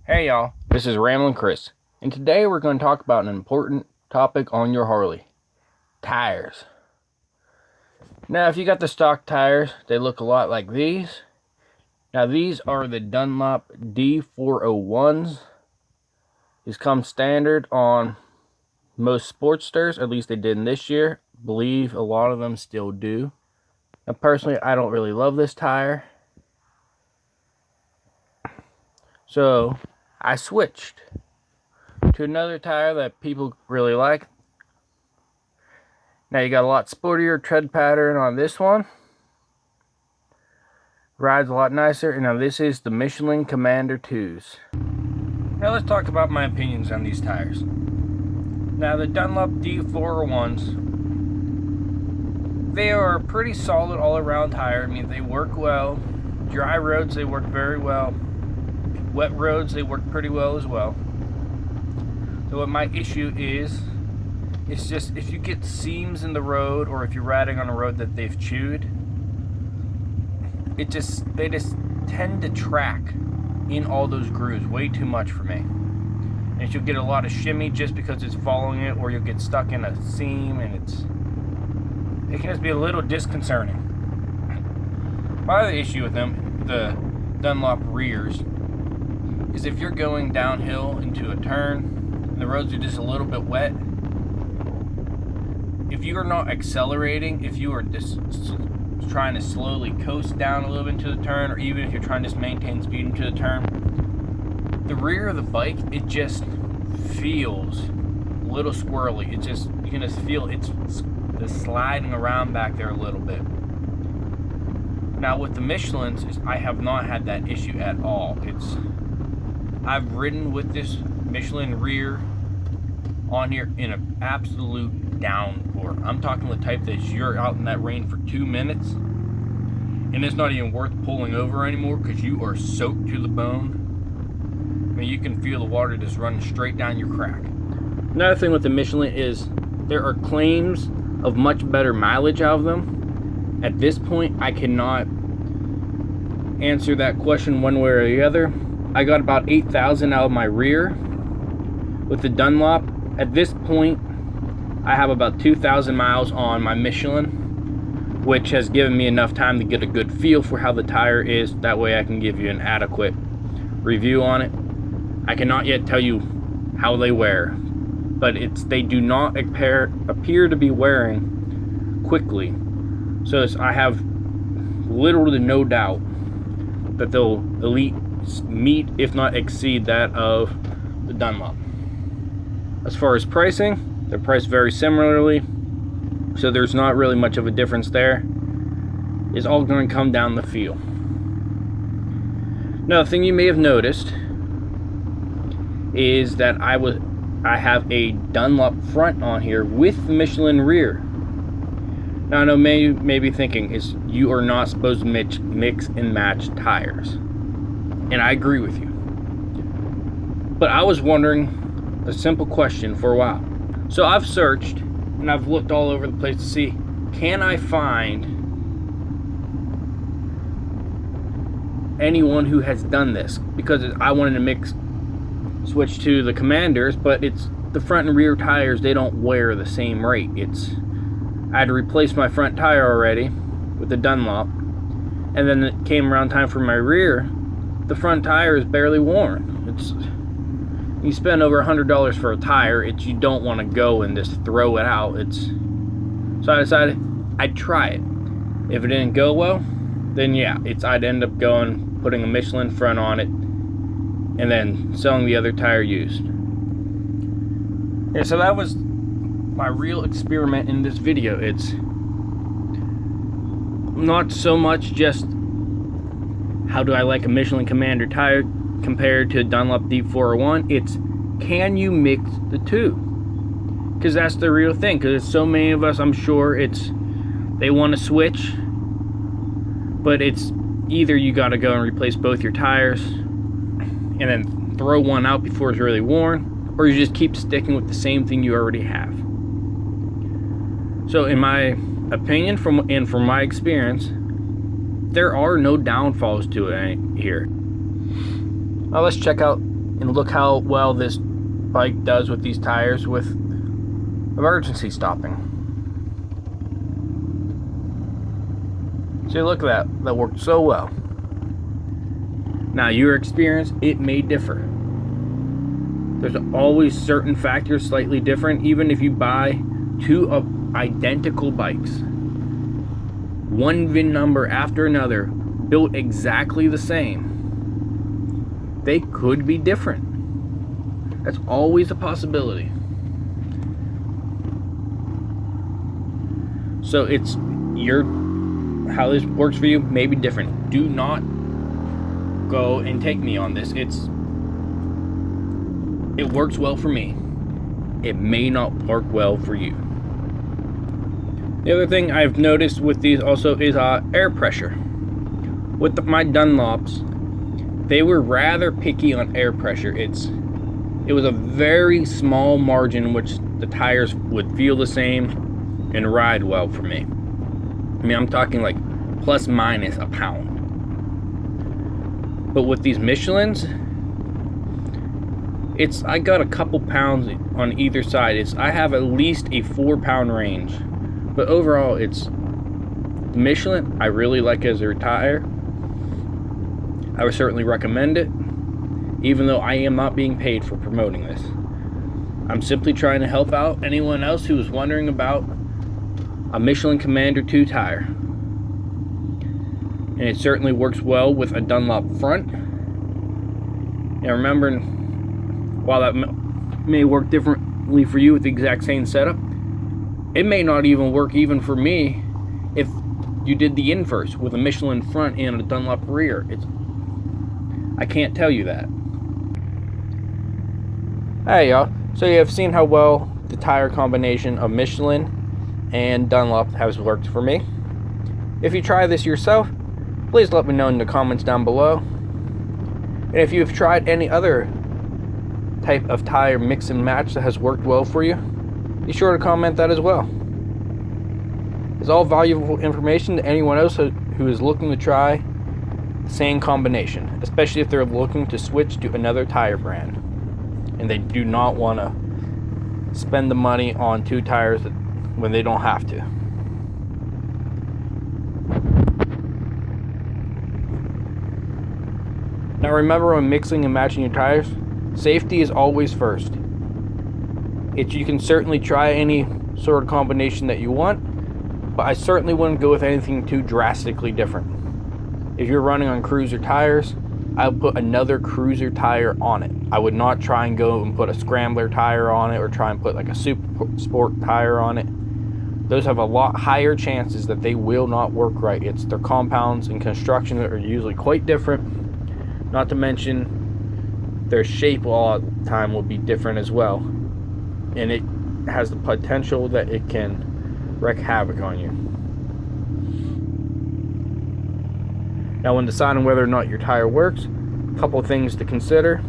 Hey y'all, this is Ramblin Chris, and today we're going to talk about an important topic on your Harley: tires. Now, if you got the stock tires, they look a lot like these. Now, these are the Dunlop D401s. These come standard on most Sportsters, at least they did in this year. I believe a lot of them still do. Now, personally, I don't really love this tire, so I switched to another tire that people really like. Now you got a lot sportier tread pattern on this one. Rides a lot nicer. And now this is the Michelin Commander IIs. Now let's talk about my opinions on these tires. Now the Dunlop D401s, they are a pretty solid all-around tire. I mean, they work well. Dry roads, they work very well. Wet roads, they work pretty well as well. So what my issue is, it's just if you get seams in the road, or if you're riding on a road that they've chewed, they just tend to track in all those grooves way too much for me. And you'll get a lot of shimmy just because it's following it, or you'll get stuck in a seam, and it can just be a little disconcerting. My other issue with them, the Dunlop rears, is if you're going downhill into a turn and the roads are just a little bit wet, if you are not accelerating, if you are just trying to slowly coast down a little bit into the turn, or even if you're trying to just maintain speed into the turn, the rear of the bike, it just feels a little squirrely. It just, you can just feel it's sliding around back there a little bit. Now with the Michelins, I have not had that issue at all. I've ridden with this Michelin rear on here in an absolute downpour. I'm talking the type that you're out in that rain for 2 minutes and it's not even worth pulling over anymore because you are soaked to the bone. I mean, you can feel the water just running straight down your crack. Another thing with the Michelin is there are claims of much better mileage out of them. At this point, I cannot answer that question one way or the other. I got about 8,000 out of my rear with the Dunlop. At this point, I have about 2,000 miles on my Michelin, which has given me enough time to get a good feel for how the tire is. That way I can give you an adequate review on it. I cannot yet tell you how they wear, but they do not appear to be wearing quickly. So I have literally no doubt that they'll meet, if not exceed, that of the Dunlop. As far as pricing, they're priced very similarly, so there's not really much of a difference there. It's all going to come down the feel. Another thing you may have noticed is that I have a Dunlop front on here with the Michelin rear. Now I know you may be thinking you are not supposed to mix and match tires, and I agree with you. But I was wondering a simple question for a while. So I've searched and I've looked all over the place to see, can I find anyone who has done this? Because I wanted to switch to the Commanders, but it's the front and rear tires, they don't wear the same rate. I had to replace my front tire already with the Dunlop, and then it came around time for my rear. The front tire is barely worn. You spend over $100 for a tire, you don't want to go and just throw it out. So I decided I'd try it. If it didn't go well, then yeah, I'd end up putting a Michelin front on it, and then selling the other tire used. Yeah, so that was my real experiment in this video. It's not so much just how do I like a Michelin Commander tire compared to a Dunlop D401. It's, can you mix the two? Because that's the real thing. Because so many of us, I'm sure, they want to switch, but it's either you got to go and replace both your tires and then throw one out before it's really worn, or you just keep sticking with the same thing you already have. So in my opinion, from my experience, there are no downfalls to it here. Now let's check out And look how well this bike does with these tires with emergency stopping. See, look at that. That worked so well. Now, your experience, it may differ. There's always certain factors slightly different, even if you buy two identical bikes. One VIN number after another, built exactly the same. They could be different. That's always a possibility. So it's how this works for you may be different. Do not go and take me on this. It works well for me. It may not work well for you. The other thing I've noticed with these also is air pressure. With my Dunlops, they were rather picky on air pressure. It was a very small margin in which the tires would feel the same and ride well for me. I mean, I'm talking like plus minus a pound. But with these Michelins, I got a couple pounds on either side. I have at least a 4-pound range. But overall, the Michelin I really like as a tire. I would certainly recommend it, even though I am not being paid for promoting this. I'm simply trying to help out anyone else who is wondering about a Michelin Commander II tire. And it certainly works well with a Dunlop front. And remember, while that may work differently for you with the exact same setup, it may not even work even for me if you did the inverse with a Michelin front and a Dunlop rear. I can't tell you that. Hey y'all, so you have seen how well the tire combination of Michelin and Dunlop has worked for me. If you try this yourself, please let me know in the comments down below. And if you've tried any other type of tire mix and match that has worked well for you, be sure to comment that as well. It's all valuable information to anyone else who is looking to try the same combination, especially if they're looking to switch to another tire brand and they do not want to spend the money on two tires when they don't have to. Now remember, when mixing and matching your tires, safety is always first. You can certainly try any sort of combination that you want, but I certainly wouldn't go with anything too drastically different. If you're running on cruiser tires, I would put another cruiser tire on it. I would not try and go and put a scrambler tire on it or try and put like a super sport tire on it. Those have a lot higher chances that they will not work right. Their compounds and construction are usually quite different. Not to mention their shape all the time will be different as well. And it has the potential that it can wreak havoc on you. Now, when deciding whether or not your tire works, a couple of things to consider.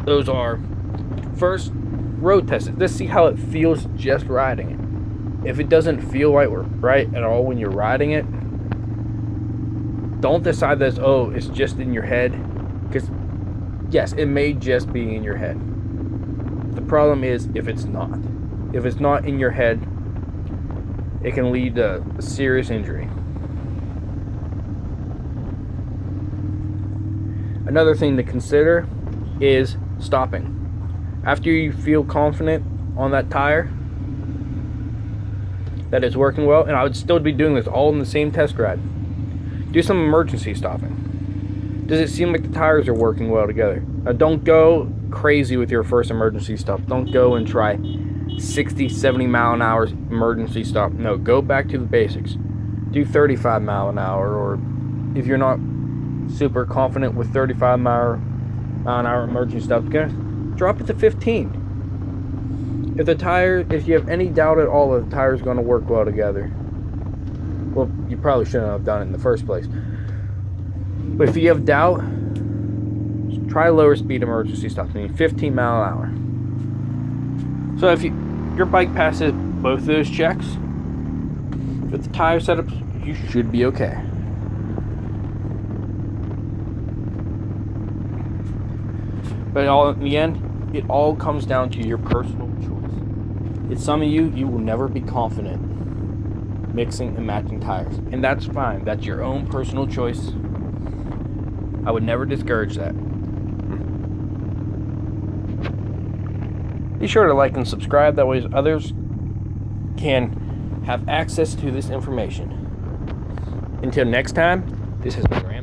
Those are, first, road test it. Just see how it feels just riding it. If it doesn't feel right at all when you're riding it, don't decide that it's just in your head, because yes, it may just be in your head. The problem is if it's not in your head, it can lead to a serious injury. Another thing to consider is stopping. After you feel confident on that tire that it's working well, and I would still be doing this all in the same test ride, do some emergency stopping. Does it seem like the tires are working well together? Now, don't go crazy with your first emergency stop. Don't go and try 60, 70 mile an hour emergency stop. No, go back to the basics. Do 35 mile an hour, or if you're not super confident with 35 mile an hour emergency stops, drop it to 15. If you have any doubt at all that the tire is going to work well together, well, you probably shouldn't have done it in the first place. But if you have doubt, try lower speed emergency stops, meaning 15 mile an hour. So if your bike passes both of those checks, with the tire setup, you should be okay. But in the end, it all comes down to your personal choice. It's some of you will never be confident mixing and matching tires. And that's fine. That's your own personal choice. I would never discourage that. Be sure to like and subscribe. That way others can have access to this information. Until next time, this has been Ramblin.